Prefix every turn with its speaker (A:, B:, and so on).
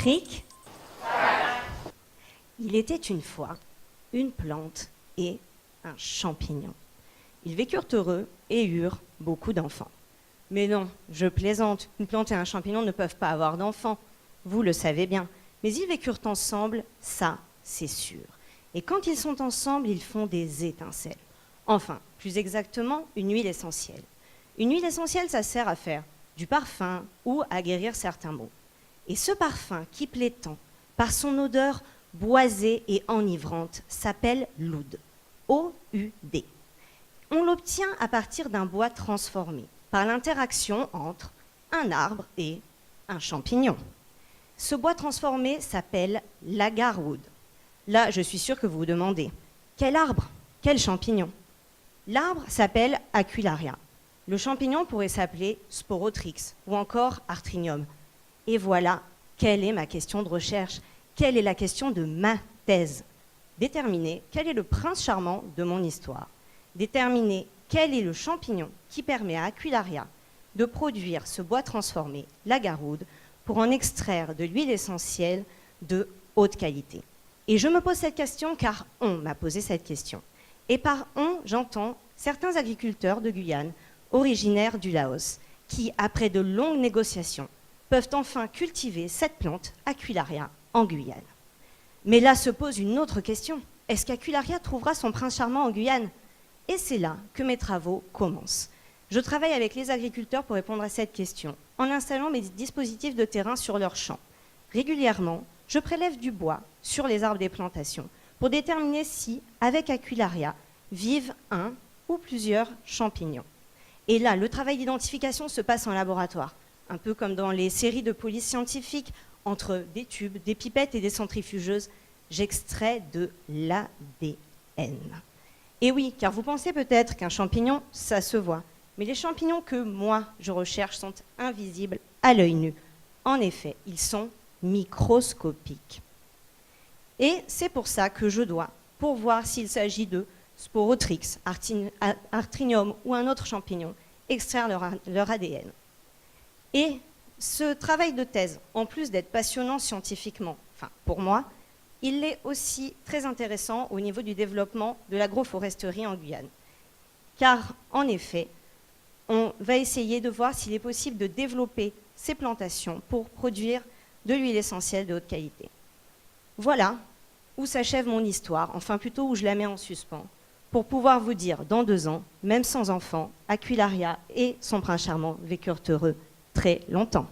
A: Cric. Il était une fois une plante et un champignon. Ils vécurent heureux et eurent beaucoup d'enfants. Mais non, je plaisante, une plante et un champignon ne peuvent pas avoir d'enfants. Vous le savez bien. Mais ils vécurent ensemble, ça, c'est sûr. Et quand ils sont ensemble, ils font des étincelles. Enfin, plus exactement, une huile essentielle. Une huile essentielle, ça sert à faire du parfum ou à guérir certains maux. Et ce parfum qui plaît tant, par son odeur boisée et enivrante, s'appelle l'oud. O-U-D. On l'obtient à partir d'un bois transformé, par l'interaction entre un arbre et un champignon. Ce bois transformé s'appelle l'agarwood. Là, je suis sûre que vous vous demandez, quel arbre? Quel champignon? L'arbre s'appelle Aquilaria. Le champignon pourrait s'appeler Sporotrix ou encore Artrinium. Et voilà, quelle est ma question de recherche? Quelle est la question de ma thèse? Déterminer quel est le prince charmant de mon histoire. Déterminer quel est le champignon qui permet à Aquilaria de produire ce bois transformé, l'agarwood, pour en extraire de l'huile essentielle de haute qualité. Et je me pose cette question car on m'a posé cette question. Et par on, j'entends certains agriculteurs de Guyane, originaires du Laos, qui, après de longues négociations, peuvent enfin cultiver cette plante, Aquilaria, en Guyane. Mais là se pose une autre question. Est-ce qu'Aquilaria trouvera son prince charmant en Guyane? Et c'est là que mes travaux commencent. Je travaille avec les agriculteurs pour répondre à cette question, en installant mes dispositifs de terrain sur leurs champs. Régulièrement, je prélève du bois sur les arbres des plantations pour déterminer si, avec Aquilaria, vivent un ou plusieurs champignons. Et là, le travail d'identification se passe en laboratoire, un peu comme dans les séries de police scientifique, entre des tubes, des pipettes et des centrifugeuses, j'extrais de l'ADN. Et oui, car vous pensez peut-être qu'un champignon, ça se voit. Mais les champignons que moi, je recherche sont invisibles à l'œil nu. En effet, ils sont microscopiques. Et c'est pour ça que je dois, pour voir s'il s'agit de Sporotrix, Artrinium ou un autre champignon, extraire leur ADN. Et ce travail de thèse, en plus d'être passionnant scientifiquement, enfin pour moi, il est aussi très intéressant au niveau du développement de l'agroforesterie en Guyane. Car, en effet, on va essayer de voir s'il est possible de développer ces plantations pour produire de l'huile essentielle de haute qualité. Voilà où s'achève mon histoire, enfin plutôt où je la mets en suspens, pour pouvoir vous dire, dans 2 ans, même sans enfants, Aquilaria et son prince charmant vécurent heureux très longtemps.